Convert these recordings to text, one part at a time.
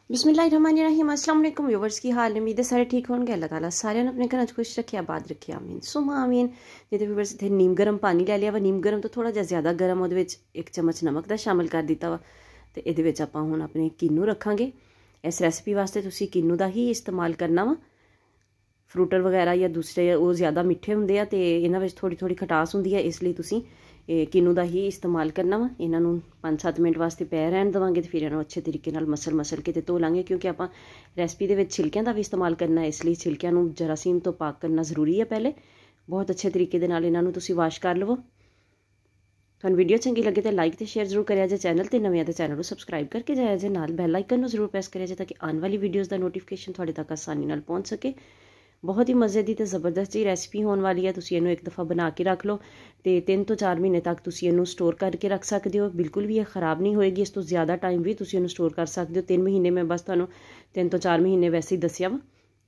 बिस्मिल्लाहिर्रहमानिर्रहीम। अस्सलाम वालेकुम व्यूवर्स, की हाल उम्मीद है सारे ठीक होंगे। अल्लाह ताला सारे अपने घर च खुश रखे, आबाद रखे, आमीन सुमा आमीन। जिहदे व्यूवर्स इत्थे नीम गर्म पानी लै लिया वा, नीम गर्म तो थोड़ा जिहा ज़्यादा गर्म, उहदे विच 1 चम्मच नमक दा शामिल कर दित्ता वा ते इहदे विच आपां हुण अपने किन्नू रखांगे। इस रेसिपी वास्ते तुसीं किन्नू दा ही इस्तेमाल करना वा। फ्रूटर वगैरह या दूसरे वो ज़्यादा मिठे हुंदे आ ते इन्हां विच थोड़ी थोड़ी खटास हुंदी है, इसलिए तुसीं किन्नू दा ही इस्तेमाल करना वा। इन्हां नूं 5-7 मिनट वास्ते पै रहन देवांगे ते फिर इन्हां नूं अच्छे तरीके नाल मसल के ते धो लांगे, क्योंकि आपां रेसिपी दे विच छिलकियां दा भी इस्तेमाल करना है, इसलिए छिलकियां नूं जरासीम तो पाक करना ज़रूरी है। पहले बहुत अच्छे तरीके दे नाल इन्हां नूं तुसीं वाश कर लवो। तुहानूं वीडियो चंगी लगे तो लाइक ते शेयर जरूर करिया जे। चैनल ते नवें ते चैनल नूं सबसक्राइब करके जाया जे, नाल बैल आइकन नूं जरूर प्रेस करिया जे ताकि आने वाली वीडियोज़ दा नोटिफिकेशन तुहाडे तक आसानी नाल पहुंच सके। बहुत ही मज़े की तो ज़बरदस्त जी रेसिपी होने वाली है। तुसीं इहनूं एक दफ़ा बना के रख लो तो 3 तो 4 महीने तक तुसीं इहनूं स्टोर करके रख सकते हो। बिल्कुल भी ये ख़राब नहीं होएगी। इस तो ज़्यादा टाइम भी तुसीं इहनूं स्टोर कर सकते हो। 3 महीने में बस तुहानूं 3 तो 4 महीने वैसे ही दस्सिया वा,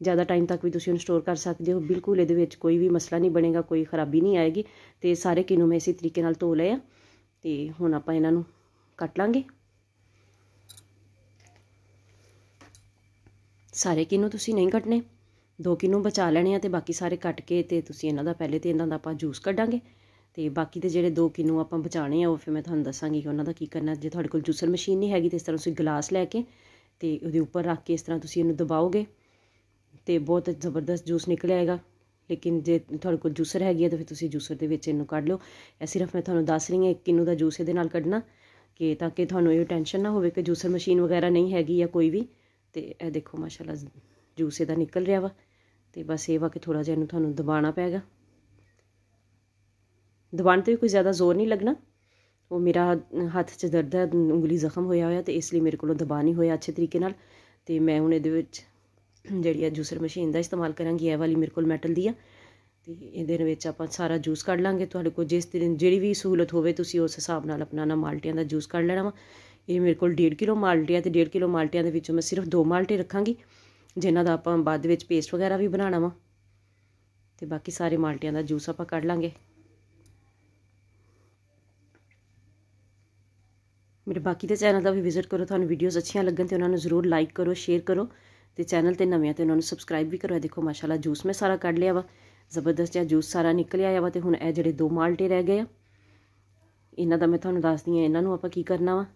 ज़्यादा टाइम तक भी तुसीं इहनूं स्टोर कर सकते हो। बिल्कुल इहदे विच कोई भी मसला नहीं बनेगा, कोई खराबी नहीं आएगी। तो सारे किन्नू मैं इसी तरीके नाल धो लए आ ते हुण आपां इन्हां नूं कट लांगे। सारे किन्नू तुसीं नहीं कटने, 2 किन्नू बचा लैने आ ते बाकी सारे कट के ते तुसीं इन्हां दा पहले ते इन्हां दा आपां जूस कड्डांगे ते बाकी दे जिहड़े 2 किन्नू आपां बचाने आ ओह फिर मैं तुहानूं दस्सांगी कि उन्हां दा की करना। जे तुहाडे कोल जूसर मशीन नहीं हैगी ते इस तरह तुसीं गिलास लैके ते उहदे उप्पर रख के इस तरह तुसीं इहनूं दबाओगे ते बहुत ज़बरदस्त जूस निकल आएगा। लेकिन जे तुहाडे कोल जूसर हैगी है तो फिर तुसीं जूसर दे विच इहनूं कड्ड लो। ਇਹ सिर्फ मैं तुहानूं दस रही ਹਾਂ किन्नू दा जूस इहदे नाल कड्डना कि ताकि तुहानूं ਇਹ ਟੈਨਸ਼ਨ ना होवे कि जूसर मशीन वगैरह नहीं हैगी या कोई भी। ते ਇਹ देखो माशाल्लाह जूस इहदा निकल रहा वा ते बस ये वा कि थोड़ा जिहा इहनूं तुहानूं दबाना पैगा। दबाने ते भी कोई ज़्यादा जोर नहीं लगना। वो मेरा हत्थ च दर्द है, उंगली जख्म होया होया ते इसलिए मेरे कोलों दबा नहीं होया अच्छे तरीके नाल। ते मैं हुण इहदे विच जिहड़ी जूसर मशीन दा इस्तेमाल करांगी, ਇਹ वाली मेरे कोल मैटल दी आ ते इहदे विच आपां सारा जूस कड्ड लांगे। तुहाडे कोल जिस जिहड़ी भी सहूलत होवे तुसीं उस हिसाब नाल अपना ना माल्टियां दा जूस कड्ड लैना वा। ये मेरे कोल 1.5 किलो माल्टे आ ते 1.5 किलो माल्टियां दे विचों मैं सिर्फ 2 माल्टे रखांगी, जिन्हां दा आपां बाद विच पेस्ट वगैरह भी बनाना वा ते बाकी सारे माल्टियां दा जूस आपां कड्ड लांगे। मेरे बाकी दे चैनल दा भी विजिट करो, तुहानूं वीडियोज़ अच्छियां लगन ते उन्हां नूं जरूर लाइक करो, शेयर करो ते चैनल ते नवें ते उन्हां नूं सबसक्राइब भी करो। देखो माशाल्लाह जूस मैं सारा कड्ड लिया वा, ज़बरदस्त जिहा जूस सारा निकल आया वा। ते हुण ਇਹ ਜਿਹੜੇ 2 माल्टे रह गए आ, इन्हां दा मैं तुहानूं दसदी हां इन्हां नूं आपां की करना वा।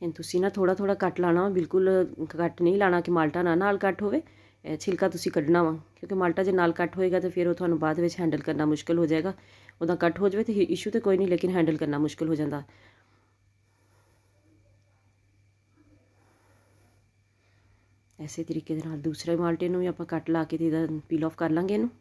इन तुसीं ना थोड़ा थोड़ा कट लाना वा, बिल्कुल कट नहीं लाना कि माल्टा ना नाल कट होवे। छिलका तुसीं कड्ढना वा, क्योंकि माल्टा जे नाल कट होएगा तो फिर वो तुहानूं बाद विच हैंडल करना मुश्किल हो जाएगा। उदा कट हो जाए तो इशू तो कोई नहीं, लेकिन हैंडल करना मुश्किल हो जाता। ऐसे तरीके दे नाल दूसरे माल्टे नूं भी आपां कट ला के ते इहदा पील ऑफ कर लांगे इहनूं।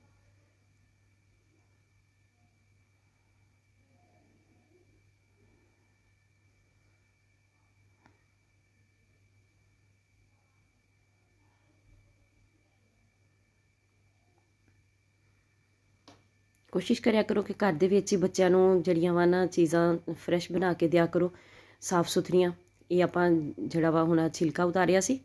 कोशिश करिया करो कि घर दे विच ही बच्चों नूं जड़ियां वा ना चीज़ां फ्रैश बना के दिया करो, साफ सुथरियां। ये आपां जिहड़ा वा हुण छिलका उतारिया सी,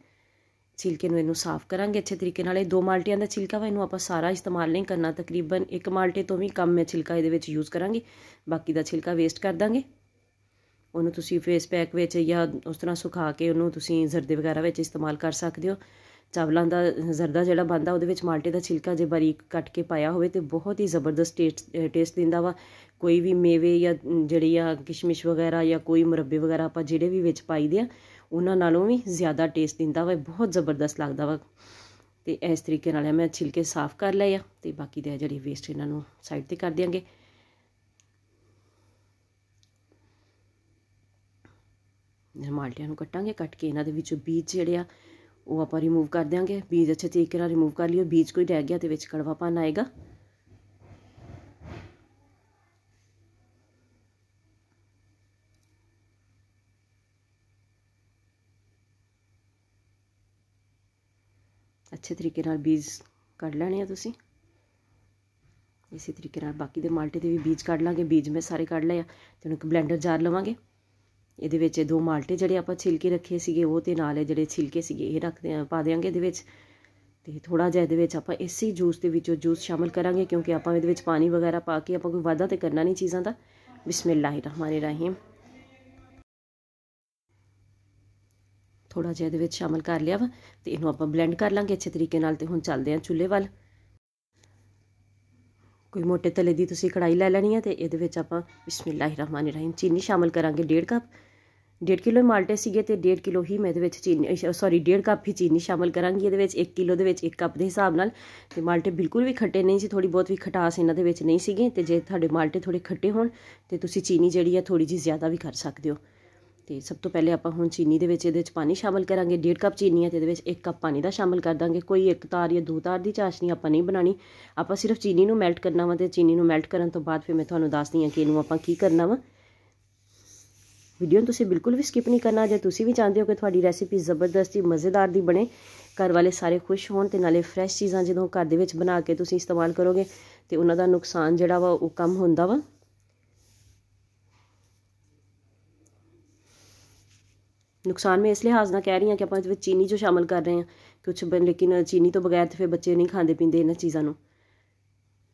छिलके नूं इहनूं साफ करांगे अच्छे तरीके नाल। 2 माल्टियां दा छिलका वा, इहनूं आपां सारा इस्तेमाल नहीं करना, तकरीबन 1 माल्टे तो भी कम मैं छिलका इहदे विच यूज़ करांगी, बाकी दा छिलका वेस्ट कर दांगे। ਉਹਨੂੰ ਤੁਸੀਂ ਫੇਸ ਪੈਕ ਵਿੱਚ ਜਾਂ ਉਸ ਤਰ੍ਹਾਂ ਸੁਕਾ ਕੇ ਉਹਨੂੰ ਤੁਸੀਂ ਜ਼ਰਦੇ ਵਗੈਰਾ ਵਿੱਚ ਇਸਤੇਮਾਲ ਕਰ ਸਕਦੇ ਹੋ। ਚਾਵਲਾਂ ਦਾ ਜ਼ਰਦਾ ਜਿਹੜਾ ਬਣਦਾ ਉਹਦੇ ਵਿੱਚ ਮਾਲਟੇ ਦਾ ਛਿਲਕਾ ਜੇ ਬਾਰੀਕ ਕੱਟ ਕੇ ਪਾਇਆ ਹੋਵੇ ਤਾਂ ਬਹੁਤ ਹੀ ਜ਼ਬਰਦਸਤ ਟੇਸਟ ਦਿੰਦਾ ਵਾ। ਕੋਈ ਵੀ ਮੇਵੇ ਜਾਂ ਜਿਹੜੀ ਆ ਕਿਸ਼ਮਿਸ਼ ਵਗੈਰਾ ਜਾਂ ਕੋਈ ਮੁਰੱਬੇ ਵਗੈਰਾ ਆਪਾਂ ਜਿਹੜੇ ਵੀ ਵਿੱਚ ਪਾਈਦੇ ਆ ਉਹਨਾਂ ਨਾਲੋਂ ਵੀ ਜ਼ਿਆਦਾ ਟੇਸਟ ਦਿੰਦਾ ਵਾ, ਬਹੁਤ ਜ਼ਬਰਦਸਤ ਲੱਗਦਾ ਵਾ। ਅਤੇ ਇਸ ਤਰੀਕੇ ਨਾਲ ਮੈਂ ਛਿਲਕੇ ਸਾਫ਼ ਕਰ ਲਏ ਆ ਅਤੇ ਬਾਕੀ ਦੇ ਜਿਹੜੇ ਵੇਸਟ ਇਹਨਾਂ ਨੂੰ ਸਾਈਡ 'ਤੇ ਕਰ ਦਿਆਂਗੇ। ਮਾਲਟਿਆਂ ਨੂੰ ਕੱਟਾਂਗੇ, ਕੱਟ ਕੇ ਇਹਨਾਂ ਦੇ ਵਿੱਚੋਂ ਬੀਜ ਜਿਹੜੇ ਆ ਉਹ ਆਪਾਂ ਰਿਮੂਵ ਕਰ ਦਿਆਂਗੇ। ਬੀਜ ਅੱਛੇ ਤਰੀਕੇ ਨਾਲ ਰਿਮੂਵ ਕਰ ਲਿਓ, ਬੀਜ ਕੋਈ ਰਹਿ ਗਿਆ ਤੇ ਵਿੱਚ ਕੜਵਾਪਨ ਆਏਗਾ। ਅੱਛੇ ਤਰੀਕੇ ਨਾਲ ਬੀਜ ਕੱਢ ਲੈਣੇ ਆ ਤੁਸੀਂ। ਇਸੇ ਤਰੀਕੇ ਨਾਲ ਬਾਕੀ ਦੇ ਮਾਲਟੇ ਦੇ ਵੀ ਬੀਜ ਕੱਢ ਲਾਂਗੇ। ਬੀਜ ਮੈਂ ਸਾਰੇ ਕੱਢ ਲਏ ਆ ਤੇ ਹੁਣ ਇੱਕ ਬਲੈਂਡਰ ਜਾਰ ਲਵਾਂਗੇ। ਇਹਦੇ ਵਿੱਚ 2 ਮਾਲਟੇ ਜਿਹੜੇ ਆਪਾਂ ਛਿਲਕੇ ਰੱਖੇ ਸੀਗੇ ਉਹ ਤੇ ਨਾਲ ਜਿਹੜੇ ਛਿਲਕੇ ਸੀਗੇ ਇਹ ਪਾ ਦਿਆਂਗੇ ਇਹਦੇ ਵਿੱਚ। ਤੇ ਥੋੜਾ ਜਿਹਾ ਇਹਦੇ ਵਿੱਚ ਆਪਾਂ ਇਸੇ ਜੂਸ ਦੇ ਵਿੱਚੋਂ ਜੂਸ ਸ਼ਾਮਿਲ ਕਰਾਂਗੇ, ਕਿਉਂਕਿ ਆਪਾਂ ਇਹਦੇ ਵਿੱਚ ਪਾਣੀ ਵਗੈਰਾ ਪਾ ਕੇ ਆਪਾਂ ਕੋਈ ਵਾਧਾ ਤੇ ਕਰਨਾ ਨਹੀਂ ਚੀਜ਼ਾਂ ਦਾ। ਬਿਸਮਿਲ੍ਲਾਹਿਰ ਰਹਿਮਾਨਿਰ ਰਹੀਮ। ਥੋੜ੍ਹਾ ਜਿਹਾ ਇਹਦੇ ਵਿੱਚ ਸ਼ਾਮਲ ਕਰ ਲਿਆ ਵਾ ਅਤੇ ਇਹਨੂੰ ਆਪਾਂ ਬਲੈਂਡ ਕਰ ਲਾਂਗੇ ਅੱਛੇ ਤਰੀਕੇ ਨਾਲ। ਅਤੇ ਹੁਣ ਚੱਲਦੇ ਹਾਂ ਚੁੱਲ੍ਹੇ ਵੱਲ। ਕੋਈ ਮੋਟੇ ਤਲੇ ਦੀ ਤੁਸੀਂ ਕੜਾਹੀ ਲੈ ਲੈਣੀ ਹੈ ਅਤੇ ਇਹਦੇ ਵਿੱਚ ਆਪਾਂ ਬਿਸਮਿਲ੍ਲਾਹਿਰਰਹਿਮਾਨਿਰਰਹੀਮ ਚੀਨੀ ਸ਼ਾਮਲ ਕਰਾਂਗੇ 1.5 ਕੱਪ। 1.5 ਕਿਲੋ ਮਾਲਟੇ ਸੀਗੇ ਅਤੇ 1.5 ਕਿਲੋ ਹੀ ਮੈਂ ਇਹਦੇ ਵਿੱਚ ਚੀਨੀ 1.5 ਕੱਪ ਹੀ ਚੀਨੀ ਸ਼ਾਮਲ ਕਰਾਂਗੀ ਇਹਦੇ ਵਿੱਚ। 1 ਕਿਲੋ ਦੇ ਵਿੱਚ 1 ਕੱਪ ਦੇ ਹਿਸਾਬ ਨਾਲ। ਅਤੇ ਮਾਲਟੇ ਬਿਲਕੁਲ ਵੀ ਖੱਟੇ ਨਹੀਂ ਸੀ, ਥੋੜ੍ਹੀ ਬਹੁਤ ਵੀ ਖਟਾਸ ਇਹਨਾਂ ਦੇ ਵਿੱਚ ਨਹੀਂ ਸੀਗੇ। ਅਤੇ ਜੇ ਤੁਹਾਡੇ ਮਾਲਟੇ ਥੋੜ੍ਹੇ ਖੱਟੇ ਹੋਣ ਤਾਂ ਤੁਸੀਂ ਚੀਨੀ ਜਿਹੜੀ ਆ ਥੋੜ੍ਹੀ ਜਿਹੀ ਜ਼ਿਆਦਾ ਵੀ ਕਰ ਸਕਦੇ ਹੋ। ਅਤੇ ਸਭ ਤੋਂ ਪਹਿਲੇ ਆਪਾਂ ਹੁਣ ਚੀਨੀ ਦੇ ਵਿੱਚ ਇਹਦੇ ਵਿੱਚ ਪਾਣੀ ਸ਼ਾਮਲ ਕਰਾਂਗੇ। 1.5 ਕੱਪ ਚੀਨੀ ਹੈ ਅਤੇ ਇਹਦੇ ਵਿੱਚ 1 ਕੱਪ ਪਾਣੀ ਦਾ ਸ਼ਾਮਲ ਕਰ ਦਾਂਗੇ। ਕੋਈ 1 ਤਾਰ ਜਾਂ 2 ਤਾਰ ਦੀ ਚਾਸ਼ਨੀ ਆਪਾਂ ਨਹੀਂ ਬਣਾਉਣੀ, ਆਪਾਂ ਸਿਰਫ ਚੀਨੀ ਨੂੰ ਮੈਲਟ ਕਰਨਾ ਵਾ। ਅਤੇ ਚੀਨੀ ਨੂੰ ਮੈਲਟ ਕਰਨ ਤੋਂ ਬਾਅਦ ਫਿਰ ਮੈਂ ਤੁਹਾਨੂੰ ਦੱਸਦੀ ਹਾਂ ਕਿ ਇਹਨੂੰ ਆਪਾਂ ਕੀ ਕਰਨਾ ਵਾ। ਵੀਡੀਓ ਨੂੰ ਤੁਸੀਂ ਬਿਲਕੁਲ ਵੀ ਸਕਿਪ ਨਹੀਂ ਕਰਨਾ। ਜੇ ਤੁਸੀਂ ਵੀ ਚਾਹੁੰਦੇ ਹੋ ਕਿ ਤੁਹਾਡੀ ਰੈਸਿਪੀ ਜ਼ਬਰਦਸਤੀ ਮਜ਼ੇਦਾਰ ਦੀ ਬਣੇ, ਘਰ ਵਾਲੇ ਸਾਰੇ ਖੁਸ਼ ਹੋਣ ਅਤੇ ਨਾਲੇ ਫਰੈਸ਼ ਚੀਜ਼ਾਂ ਜਦੋਂ ਘਰ ਦੇ ਵਿੱਚ ਬਣਾ ਕੇ ਤੁਸੀਂ ਇਸਤੇਮਾਲ ਕਰੋਗੇ ਅਤੇ ਉਹਨਾਂ ਦਾ ਨੁਕਸਾਨ ਜਿਹੜਾ ਵਾ ਉਹ ਕਮ ਹੁੰਦਾ ਵਾ। ਨੁਕਸਾਨ ਮੈਂ ਇਸ ਲਿਹਾਜ਼ ਨਾਲ ਕਹਿ ਰਹੀ ਹਾਂ ਕਿ ਆਪਾਂ ਇਹਦੇ ਵਿੱਚ ਚੀਨੀ ਜੋ ਸ਼ਾਮਲ ਕਰ ਰਹੇ ਹਾਂ ਕੁਛ, ਲੇਕਿਨ ਚੀਨੀ ਤੋਂ ਬਗੈਰ ਤਾਂ ਫਿਰ ਬੱਚੇ ਨਹੀਂ ਖਾਂਦੇ ਪੀਂਦੇ ਇਹਨਾਂ ਚੀਜ਼ਾਂ ਨੂੰ।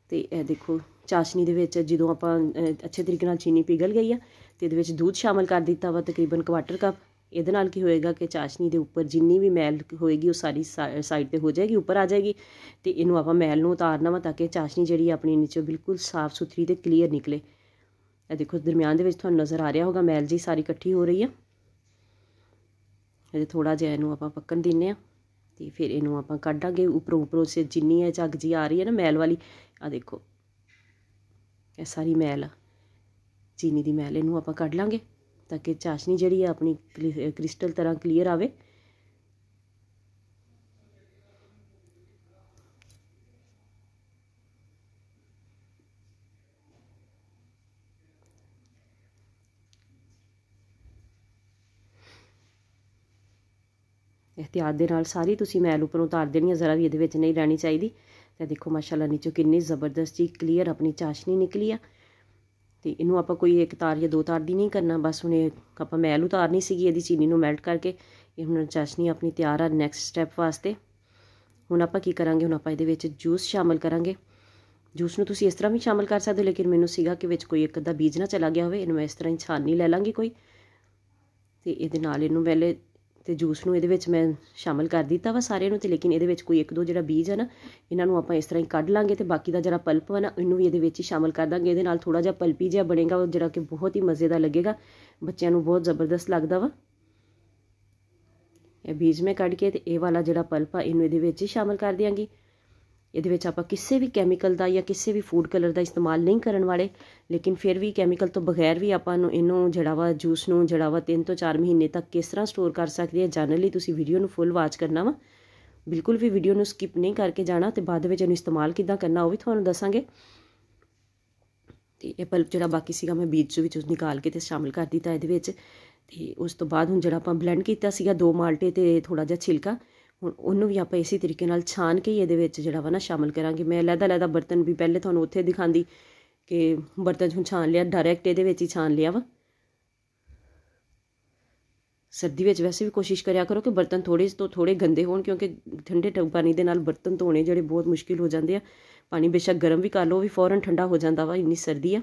ਅਤੇ ਇਹ ਦੇਖੋ ਚਾਸ਼ਨੀ ਦੇ ਵਿੱਚ ਜਦੋਂ ਆਪਾਂ ਅੱਛੇ ਤਰੀਕੇ ਨਾਲ ਚੀਨੀ ਪਿਘਲ ਗਈ ਆ ਅਤੇ ਇਹਦੇ ਵਿੱਚ ਦੁੱਧ ਸ਼ਾਮਲ ਕਰ ਦਿੱਤਾ ਵਾ ਤਕਰੀਬਨ 1/4 ਕੱਪ। ਇਹਦੇ ਨਾਲ ਕੀ ਹੋਏਗਾ ਕਿ ਚਾਸ਼ਨੀ ਦੇ ਉੱਪਰ ਜਿੰਨੀ ਵੀ ਮੈਲ ਹੋਏਗੀ ਉਹ ਸਾਰੀ ਸਾਈਡ 'ਤੇ ਹੋ ਜਾਏਗੀ, ਉੱਪਰ ਆ ਜਾਏਗੀ। ਅਤੇ ਇਹਨੂੰ ਆਪਾਂ ਮੈਲ ਨੂੰ ਉਤਾਰਨਾ ਵਾ ਤਾਂ ਕਿ ਚਾਸ਼ਨੀ ਜਿਹੜੀ ਆਪਣੀ ਨੀਚੋਂ ਬਿਲਕੁਲ ਸਾਫ਼ ਸੁਥਰੀ ਅਤੇ ਕਲੀਅਰ ਨਿਕਲੇ। ਇਹ ਦੇਖੋ ਦਰਮਿਆਨ ਦੇ ਵਿੱਚ ਤੁਹਾਨੂੰ ਨਜ਼ਰ ਆ ਰਿਹਾ ਹੋਗਾ ਮੈਲ ਜੀ ਸਾਰੀ ਇਕੱਠੀ ਹੋ ਰਹੀ ਆ। ਅਜੇ ਥੋੜ੍ਹਾ ਜਿਹਾ ਇਹਨੂੰ ਆਪਾਂ ਪੱਕਣ ਦਿੰਦੇ ਹਾਂ ਅਤੇ ਫਿਰ ਇਹਨੂੰ ਆਪਾਂ ਕੱਢਾਂਗੇ। ਉੱਪਰੋਂ ਸੇ ਜਿੰਨੀ ਹੈ ਝੱਗ ਜੀ ਆ ਰਹੀ ਹੈ ਨਾ ਮੈਲ ਵਾਲੀ, ਆਹ ਦੇਖੋ ਇਹ ਸਾਰੀ ਮੈਲ ਆ ਚੀਨੀ ਦੀ ਮੈਲ, ਇਹਨੂੰ ਆਪਾਂ ਕੱਢ ਲਾਂਗੇ ਤਾਂ ਕਿ ਚਾਸ਼ਨੀ ਜਿਹੜੀ ਆ ਆਪਣੀ ਕ੍ਰਿਸਟਲ ਤਰ੍ਹਾਂ ਕਲੀਅਰ ਆਵੇ। ਇਹਤਿਆਤ ਦੇ ਨਾਲ ਸਾਰੀ ਤੁਸੀਂ ਮੈਲ ਉੱਪਰੋਂ ਉਤਾਰ ਦੇਣੀ ਹੈ, ਜ਼ਰਾ ਵੀ ਇਹਦੇ ਵਿੱਚ ਨਹੀਂ ਰਹਿਣੀ ਚਾਹੀਦੀ। ਅਤੇ ਦੇਖੋ ਮਾਸ਼ਾਅੱਲਾ ਨੀਚੋਂ ਕਿੰਨੀ ਜ਼ਬਰਦਸਤ ਜੀ ਕਲੀਅਰ ਆਪਣੀ ਚਾਸ਼ਨੀ ਨਿਕਲੀ ਆ। ਅਤੇ ਇਹਨੂੰ ਆਪਾਂ ਕੋਈ 1 ਤਾਰ ਜਾਂ 2 ਤਾਰ ਦੀ ਨਹੀਂ ਕਰਨਾ, ਬਸ ਹੁਣ ਆਪਾਂ ਮੈਲ ਉਤਾਰਨੀ ਸੀਗੀ ਇਹਦੀ ਚੀਨੀ ਨੂੰ ਮੈਲਟ ਕਰਕੇ। ਇਹ ਹੁਣ ਚਾਸ਼ਨੀ ਆਪਣੀ ਤਿਆਰ ਆ ਨੈਕਸਟ ਸਟੈਪ ਵਾਸਤੇ। ਹੁਣ ਆਪਾਂ ਕੀ ਕਰਾਂਗੇ, ਹੁਣ ਆਪਾਂ ਇਹਦੇ ਵਿੱਚ ਜੂਸ ਸ਼ਾਮਲ ਕਰਾਂਗੇ। ਜੂਸ ਨੂੰ ਤੁਸੀਂ ਇਸ ਤਰ੍ਹਾਂ ਵੀ ਸ਼ਾਮਲ ਕਰ ਸਕਦੇ ਹੋ, ਲੇਕਿਨ ਮੈਨੂੰ ਸੀਗਾ ਕਿ ਵਿੱਚ ਕੋਈ 1 ਅੱਧਾ ਬੀਜ ਨਾ ਚਲਾ ਗਿਆ ਹੋਵੇ। ਇਹਨੂੰ ਮੈਂ ਇਸ ਤਰ੍ਹਾਂ ਹੀ ਛਾਨਣੀ ਲੈ ਲਾਂਗੀ ਕੋਈ, ਅਤੇ ਇਹਦੇ ਨਾਲ ਇਹਨੂੰ ਪਹਿਲੇ ਅਤੇ ਜੂਸ ਨੂੰ ਇਹਦੇ ਵਿੱਚ ਮੈਂ ਸ਼ਾਮਲ ਕਰ ਦਿੱਤਾ ਵਾ ਸਾਰਿਆਂ ਨੂੰ। ਅਤੇ ਲੇਕਿਨ ਇਹਦੇ ਵਿੱਚ ਕੋਈ 1-2 ਜਿਹੜਾ ਬੀਜ ਹੈ ਨਾ, ਇਹਨਾਂ ਨੂੰ ਆਪਾਂ ਇਸ ਤਰ੍ਹਾਂ ਹੀ ਕੱਢ ਲਾਂਗੇ। ਅਤੇ ਬਾਕੀ ਦਾ ਜਿਹੜਾ ਪਲਪ ਵਾ ਨਾ ਇਹਨੂੰ ਵੀ ਇਹਦੇ ਵਿੱਚ ਹੀ ਸ਼ਾਮਲ ਕਰ ਦਾਂਗੇ। ਇਹਦੇ ਨਾਲ ਥੋੜ੍ਹਾ ਜਿਹਾ ਪਲਪੀ ਜਿਹਾ ਬਣੇਗਾ ਉਹ ਜਿਹੜਾ ਕਿ ਬਹੁਤ ਹੀ ਮਜ਼ੇਦਾਰ ਲੱਗੇਗਾ, ਬੱਚਿਆਂ ਨੂੰ ਬਹੁਤ ਜ਼ਬਰਦਸਤ ਲੱਗਦਾ ਵਾ। ਇਹ ਬੀਜ ਮੈਂ ਕੱਢ ਕੇ ਅਤੇ ਇਹ ਵਾਲਾ ਜਿਹੜਾ ਪਲਪ ਆ ਇਹਨੂੰ ਇਹਦੇ ਵਿੱਚ ਹੀ ਸ਼ਾਮਲ ਕਰ ਦਿਆਂਗੀ। ਇਹਦੇ ਵਿੱਚ ਆਪਾਂ ਕਿਸੇ ਵੀ ਕੈਮੀਕਲ ਦਾ ਜਾਂ ਕਿਸੇ ਵੀ ਫੂਡ ਕਲਰ ਦਾ ਇਸਤੇਮਾਲ ਨਹੀਂ ਕਰਨ ਵਾਲੇ, ਲੇਕਿਨ ਫਿਰ ਵੀ ਕੈਮੀਕਲ ਤੋਂ ਬਗੈਰ ਵੀ ਆਪਾਂ ਨੂੰ ਇਹਨੂੰ ਜਿਹੜਾ ਵਾ ਜੂਸ ਨੂੰ ਜਿਹੜਾ ਵਾ 3 ਤੋਂ 4 ਮਹੀਨੇ ਤੱਕ ਕਿਸ ਤਰ੍ਹਾਂ ਸਟੋਰ ਕਰ ਸਕਦੇ ਆ, ਜਾਣਨ ਲਈ ਤੁਸੀਂ ਵੀਡੀਓ ਨੂੰ ਫੁੱਲ ਵਾਚ ਕਰਨਾ ਵਾ। ਬਿਲਕੁਲ ਵੀ ਵੀਡੀਓ ਨੂੰ ਸਕਿਪ ਨਹੀਂ ਕਰਕੇ ਜਾਣਾ। ਅਤੇ ਬਾਅਦ ਵਿੱਚ ਇਹਨੂੰ ਇਸਤੇਮਾਲ ਕਿੱਦਾਂ ਕਰਨਾ ਉਹ ਵੀ ਤੁਹਾਨੂੰ ਦੱਸਾਂਗੇ। ਅਤੇ ਇਹ ਪਲਪ ਜਿਹੜਾ ਬਾਕੀ ਸੀਗਾ ਮੈਂ ਬੀਜ ਵਿੱਚੋਂ ਨਿਕਾਲ ਕੇ ਅਤੇ ਸ਼ਾਮਲ ਕਰ ਦਿੱਤਾ ਇਹਦੇ ਵਿੱਚ। ਅਤੇ ਉਸ ਤੋਂ ਬਾਅਦ ਹੁਣ ਜਿਹੜਾ ਆਪਾਂ ਬਲੈਂਡ ਕੀਤਾ ਸੀਗਾ 2 ਮਾਲਟੇ ਅਤੇ ਥੋੜ੍ਹਾ ਜਿਹਾ ਛਿਲਕਾ, ਹੁਣ ਉਹਨੂੰ ਵੀ ਆਪਾਂ ਇਸੇ ਤਰੀਕੇ ਨਾਲ ਛਾਨ ਕੇ ਹੀ ਇਹਦੇ ਵਿੱਚ ਜਿਹੜਾ ਵਾ ਨਾ ਸ਼ਾਮਲ ਕਰਾਂਗੇ। ਮੈਂ ਅਲੱਗ-ਅਲੱਗ ਬਰਤਨ ਵੀ ਪਹਿਲੇ ਤੁਹਾਨੂੰ ਉੱਥੇ ਦਿਖਾਉਂਦੀ ਕਿ ਬਰਤਨ 'ਚ ਹੁਣ ਛਾਨ ਲਿਆ, ਡਾਇਰੈਕਟ ਇਹਦੇ ਵਿੱਚ ਹੀ ਛਾਨ ਲਿਆ ਵਾ। ਸਰਦੀ ਵਿੱਚ ਵੈਸੇ ਵੀ ਕੋਸ਼ਿਸ਼ ਕਰਿਆ ਕਰੋ ਕਿ ਬਰਤਨ ਥੋੜ੍ਹੇ ਤੋਂ ਥੋੜ੍ਹੇ ਗੰਦੇ ਹੋਣ, ਕਿਉਂਕਿ ਠੰਡੇ ਪਾਣੀ ਦੇ ਨਾਲ ਬਰਤਨ ਧੋਣੇ ਜਿਹੜੇ ਬਹੁਤ ਮੁਸ਼ਕਿਲ ਹੋ ਜਾਂਦੇ ਆ। ਪਾਣੀ ਬੇਸ਼ੱਕ ਗਰਮ ਵੀ ਕਰ ਲਓ ਉਹ ਵੀ ਫੌਰਨ ਠੰਡਾ ਹੋ ਜਾਂਦਾ ਵਾ, ਇੰਨੀ ਸਰਦੀ ਆ।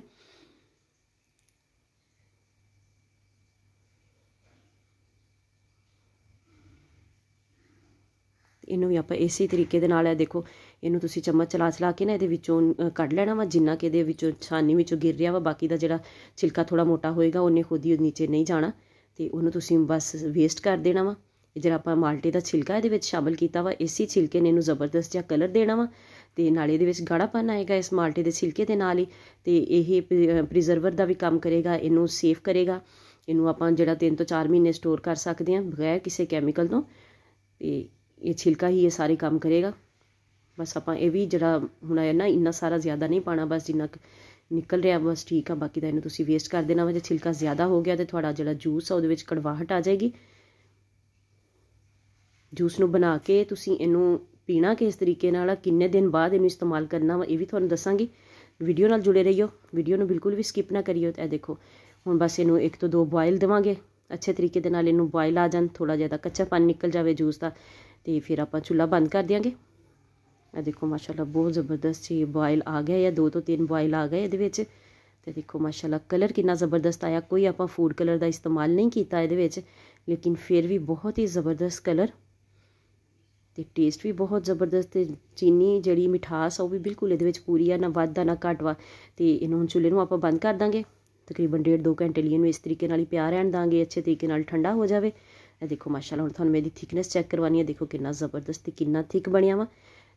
ਇਹਨੂੰ ਵੀ ਆਪਾਂ ਇਸੇ ਤਰੀਕੇ ਦੇ ਨਾਲ ਇਹ ਦੇਖੋ ਇਹਨੂੰ ਤੁਸੀਂ ਚਮਚ ਚਲਾ ਕੇ ਨਾ ਇਹਦੇ ਵਿੱਚੋਂ ਕੱਢ ਲੈਣਾ ਵਾ, ਜਿੰਨਾ ਕਿ ਇਹਦੇ ਵਿੱਚੋਂ ਛਾਨੀ ਵਿੱਚੋਂ ਗਿਰ ਰਿਹਾ ਵਾ। ਬਾਕੀ ਦਾ ਜਿਹੜਾ ਛਿਲਕਾ ਥੋੜ੍ਹਾ ਮੋਟਾ ਹੋਏਗਾ ਉਹਨੇ ਖੁਦ ਹੀ ਨੀਚੇ ਨਹੀਂ ਜਾਣਾ, ਅਤੇ ਉਹਨੂੰ ਤੁਸੀਂ ਬਸ ਵੇਸਟ ਕਰ ਦੇਣਾ ਵਾ। ਜਿਹੜਾ ਆਪਾਂ ਮਾਲਟੇ ਦਾ ਛਿਲਕਾ ਇਹਦੇ ਵਿੱਚ ਸ਼ਾਮਲ ਕੀਤਾ ਵਾ, ਇਸੇ ਛਿਲਕੇ ਨੇ ਇਹਨੂੰ ਜ਼ਬਰਦਸਤ ਜਿਹਾ ਕਲਰ ਦੇਣਾ ਵਾ। ਅਤੇ ਨਾਲੇ ਇਹਦੇ ਵਿੱਚ ਗਾੜਾਪਨ ਆਏਗਾ ਇਸ ਮਾਲਟੇ ਦੇ ਛਿਲਕੇ ਦੇ ਨਾਲ ਹੀ, ਅਤੇ ਇਹ ਪ੍ਰੀਜ਼ਰਵਰ ਦਾ ਵੀ ਕੰਮ ਕਰੇਗਾ, ਇਹਨੂੰ ਸੇਫ ਕਰੇਗਾ। ਇਹਨੂੰ ਆਪਾਂ ਜਿਹੜਾ 3 ਤੋਂ 4 ਮਹੀਨੇ ਸਟੋਰ ਕਰ ਸਕਦੇ ਹਾਂ ਬਗੈਰ ਕਿਸੇ ਕੈਮੀਕਲ ਤੋਂ। ਅਤੇ ਇਹ ਛਿਲਕਾ ਹੀ ਇਹ ਸਾਰੇ ਕੰਮ ਕਰੇਗਾ। ਬਸ ਆਪਾਂ ਇਹ ਵੀ ਜਿਹੜਾ ਹੁਣ ਹੈ ਨਾ ਇੰਨਾ ਸਾਰਾ ਜ਼ਿਆਦਾ ਨਹੀਂ ਪਾਉਣਾ, ਬਸ ਜਿੰਨਾ ਕੁ ਨਿਕਲ ਰਿਹਾ ਬਸ ਠੀਕ ਆ। ਬਾਕੀ ਦਾ ਇਹਨੂੰ ਤੁਸੀਂ ਵੇਸਟ ਕਰ ਦੇਣਾ ਵਾ। ਜੇ ਛਿਲਕਾ ਜ਼ਿਆਦਾ ਹੋ ਗਿਆ ਤਾਂ ਤੁਹਾਡਾ ਜਿਹੜਾ ਜੂਸ ਆ ਉਹਦੇ ਵਿੱਚ ਕੜਵਾਹਟ ਆ ਜਾਏਗੀ। ਜੂਸ ਨੂੰ ਬਣਾ ਕੇ ਤੁਸੀਂ ਇਹਨੂੰ ਪੀਣਾ ਕਿਸ ਤਰੀਕੇ ਨਾਲ, ਕਿੰਨੇ ਦਿਨ ਬਾਅਦ ਇਹਨੂੰ ਇਸਤੇਮਾਲ ਕਰਨਾ ਵਾ, ਇਹ ਵੀ ਤੁਹਾਨੂੰ ਦੱਸਾਂਗੀ। ਵੀਡੀਓ ਨਾਲ ਜੁੜੇ ਰਹੀਓ, ਵੀਡੀਓ ਨੂੰ ਬਿਲਕੁਲ ਵੀ ਸਕਿਪ ਨਾ ਕਰਿਓ। ਇਹ ਦੇਖੋ ਹੁਣ ਬਸ ਇਹਨੂੰ 1 ਤੋਂ 2 ਬੋਇਲ ਦੇਵਾਂਗੇ ਅੱਛੇ ਤਰੀਕੇ ਦੇ ਨਾਲ। ਇਹਨੂੰ ਬੋਇਲ ਆ ਜਾਣ, ਥੋੜ੍ਹਾ ਜਿਹਾ ਤਾਂ ਕੱਚਾ ਪਾਣੀ ਨਿਕਲ ਜਾਵੇ ਜੂਸ ਦਾ, ਅਤੇ ਫਿਰ ਆਪਾਂ ਚੁੱਲ੍ਹਾ ਬੰਦ ਕਰ ਦਿਆਂਗੇ। ਇਹ ਦੇਖੋ ਮਾਸ਼ਾਅੱਲਾ ਬਹੁਤ ਜ਼ਬਰਦਸਤ ਜੀ ਬੋਇਲ ਆ ਗਿਆ, ਜਾਂ 2 ਤੋਂ 3 ਬੋਇਲ ਆ ਗਏ ਇਹਦੇ ਵਿੱਚ। ਅਤੇ ਦੇਖੋ ਮਾਸ਼ਾਅੱਲਾ ਕਲਰ ਕਿੰਨਾ ਜ਼ਬਰਦਸਤ ਆਇਆ। ਕੋਈ ਆਪਾਂ ਫੂਡ ਕਲਰ ਦਾ ਇਸਤੇਮਾਲ ਨਹੀਂ ਕੀਤਾ ਇਹਦੇ ਵਿੱਚ, लेकिन फिर भी बहुत ही ज़बरदस्त कलर ਤੇ ਟੇਸਟ ਵੀ ਬਹੁਤ ਜ਼ਬਰਦਸਤ। ਤੇ ਚੀਨੀ ਜਿਹੜੀ ਮਿਠਾਸ ਆ ਉਹ ਵੀ ਬਿਲਕੁਲ ਇਹਦੇ ਵਿੱਚ ਪੂਰੀ ਆ, ਨਾ ਵੱਧ ਆ ਨਾ ਘੱਟ ਵਾ। ਤੇ ਇਹਨੂੰ ਹੁਣ ਚੁੱਲ੍ਹੇ ਨੂੰ ਆਪਾਂ ਬੰਦ ਕਰ ਦਾਂਗੇ, ਤਕਰੀਬਨ 1.5-2 ਘੰਟੇ ਲਈ ਇਹਨੂੰ ਇਸ ਤਰੀਕੇ ਨਾਲ ਹੀ ਪਿਆ ਰਹਿਣ ਦਾਂਗੇ, ਅੱਛੇ ਤਰੀਕੇ ਨਾਲ ਠੰਡਾ ਹੋ ਜਾਵੇ। ਇਹ ਦੇਖੋ ਮਾਸ਼ਾਅੱਲਾ, ਹੁਣ ਤੁਹਾਨੂੰ ਮੈਂ ਇਹਦੀ ਥਿਕਨੈਸ ਚੈੱਕ ਕਰਵਾਉਣੀ ਹੈ। ਦੇਖੋ ਕਿੰਨਾ ਜ਼ਬਰਦਸਤ ਤੇ ਕਿੰਨਾ ਥਿਕ ਬਣਿਆ ਵਾ।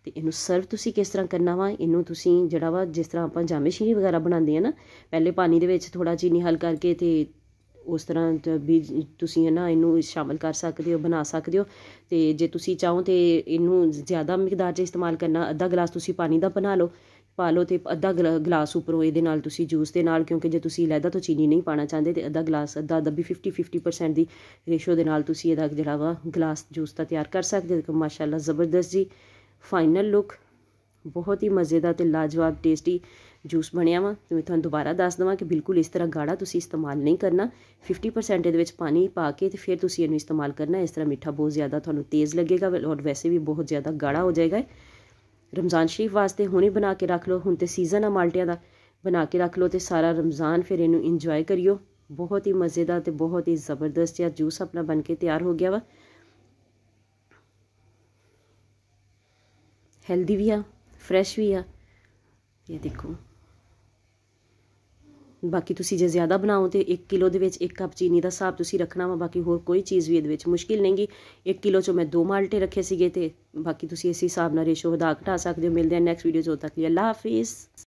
ਤੇ ਇਹਨੂੰ ਸਰਵ ਤੁਸੀਂ ਕਿਸ ਤਰ੍ਹਾਂ ਕਰਨਾ ਵਾ, ਇਹਨੂੰ ਤੁਸੀਂ ਜਿਹੜਾ ਵਾ ਜਿਸ ਤਰ੍ਹਾਂ ਆਪਾਂ ਜਾਮੇ ਸ਼ੀਰੀ ਵਗੈਰਾ ਬਣਾਉਂਦੇ ਆ ਨਾ, ਪਹਿਲੇ ਪਾਣੀ ਦੇ ਵਿੱਚ ਥੋੜ੍ਹਾ ਚੀਨੀ ਹਲ ਕਰਕੇ ਤੇ ਉਸ ਤਰ੍ਹਾਂ ਵੀ ਤੁਸੀਂ ਹੈ ਨਾ ਇਹਨੂੰ ਸ਼ਾਮਿਲ ਕਰ ਸਕਦੇ ਹੋ, ਬਣਾ ਸਕਦੇ ਹੋ। ਤੇ ਜੇ ਤੁਸੀਂ ਚਾਹੋ ਤੇ ਇਹਨੂੰ ਜ਼ਿਆਦਾ ਮਿਕਦਾਰ 'ਚ ਇਸਤੇਮਾਲ ਕਰਨਾ, ਅੱਧਾ ਗਲਾਸ ਤੁਸੀਂ ਪਾਣੀ ਦਾ ਬਣਾ ਲਓ, ਪਾ ਲਓ, ਤੇ ਅੱਧਾ ਗਲਾਸ ਉੱਪਰੋਂ ਇਹਦੇ ਨਾਲ ਤੁਸੀਂ ਜੂਸ ਦੇ ਨਾਲ, ਕਿਉਂਕਿ ਜੇ ਤੁਸੀਂ ਲਹਿਦਾ ਤੋਂ ਚੀਨੀ ਨਹੀਂ ਪਾਉਣਾ ਚਾਹੁੰਦੇ ਤੇ ਅੱਧਾ ਗਲਾਸ, ਅੱਧਾ ਵੀ 50% ਦੀ ਰੇਸ਼ੋ ਦੇ ਨਾਲ ਤੁਸੀਂ ਇਹਦਾ ਜਿਹੜਾ ਵਾ ਗਲਾਸ ਜੂਸ ਦਾ ਤਿਆਰ ਕਰ ਸਕਦੇ ਹੋ। ਮਾਸ਼ਾਅੱਲਾ ਜ਼ਬਰਦਸਤ ਜੀ ਫਾਈਨਲ ਲੁੱਕ, ਬਹੁਤ ਹੀ ਮਜ਼ੇਦਾਰ ਤੇ ਲਾਜਵਾਬ ਟੇਸਟੀ ਜੂਸ ਬਣਿਆ ਵਾ। ਤੇ ਮੈਂ ਤੁਹਾਨੂੰ ਦੁਬਾਰਾ ਦੱਸ ਦੇਵਾਂ ਕਿ ਬਿਲਕੁਲ ਇਸ ਤਰ੍ਹਾਂ ਗਾੜਾ ਤੁਸੀਂ ਇਸਤੇਮਾਲ ਨਹੀਂ ਕਰਨਾ, 50% ਇਹਦੇ ਵਿੱਚ ਪਾਣੀ ਪਾ ਕੇ ਤੇ ਫਿਰ ਤੁਸੀਂ ਇਹਨੂੰ ਇਸਤੇਮਾਲ ਕਰਨਾ। ਇਸ ਤਰ੍ਹਾਂ ਮਿੱਠਾ ਬਹੁਤ ਜ਼ਿਆਦਾ ਤੁਹਾਨੂੰ ਤੇਜ਼ ਲੱਗੇਗਾ ਔਰ ਵੈਸੇ ਵੀ ਬਹੁਤ ਜ਼ਿਆਦਾ ਗਾੜਾ ਹੋ ਜਾਏਗਾ। ਰਮਜ਼ਾਨ ਸ਼ਰੀਫ ਵਾਸਤੇ ਹੁਣੇ ਬਣਾ ਕੇ ਰੱਖ ਲਓ, ਹੁਣ ਤੇ ਸੀਜ਼ਨ ਆ ਮਾਲਟਿਆਂ ਦਾ, ਬਣਾ ਕੇ ਰੱਖ ਲਓ ਤੇ ਸਾਰਾ ਰਮਜ਼ਾਨ ਫਿਰ ਇਹਨੂੰ ਇੰਜੋਏ ਕਰਿਓ। ਬਹੁਤ ਹੀ ਮਜ਼ੇਦਾਰ ਤੇ ਬਹੁਤ ਹੀ ਜ਼ਬਰਦਸਤ ਜਿਹਾ ਜੂਸ ਆਪਣਾ ਬਣ ਕੇ ਤਿਆਰ ਹੋ ਗਿਆ ਵਾ। ਹੈਲਦੀ ਵੀ ਆ, ਫਰੈਸ਼ ਵੀ ਆ। ਇਹ ਦੇਖੋ, ਬਾਕੀ ਤੁਸੀਂ ਜੇ ਜ਼ਿਆਦਾ ਬਣਾਓ ਤੇ 1 ਕਿਲੋ ਦੇ ਵਿੱਚ 1 ਕੱਪ ਚੀਨੀ ਦਾ ਹਿਸਾਬ ਤੁਸੀਂ ਰੱਖਣਾ ਵਾ। ਬਾਕੀ ਹੋਰ ਕੋਈ ਚੀਜ਼ ਵੀ ਇਹਦੇ ਵਿੱਚ ਮੁਸ਼ਕਿਲ ਨਹੀਂ ਗੀ। 1 ਕਿਲੋ 'ਚੋਂ ਮੈਂ 2 ਮਾਲਟੇ ਰੱਖੇ ਸੀਗੇ ਤੇ ਬਾਕੀ ਤੁਸੀਂ ਇਸ ਹਿਸਾਬ ਨਾਲ ਰੇਸ਼ੋ ਵਧਾ ਘਟਾ ਸਕਦੇ ਹੋ। ਮਿਲਦੇ ਹਾਂ ਨੈਕਸਟ ਵੀਡੀਓ 'ਚ, ਉਦੋਂ ਤੱਕ ਲਈ ਅੱਲਾ ਹਾਫਿਜ਼।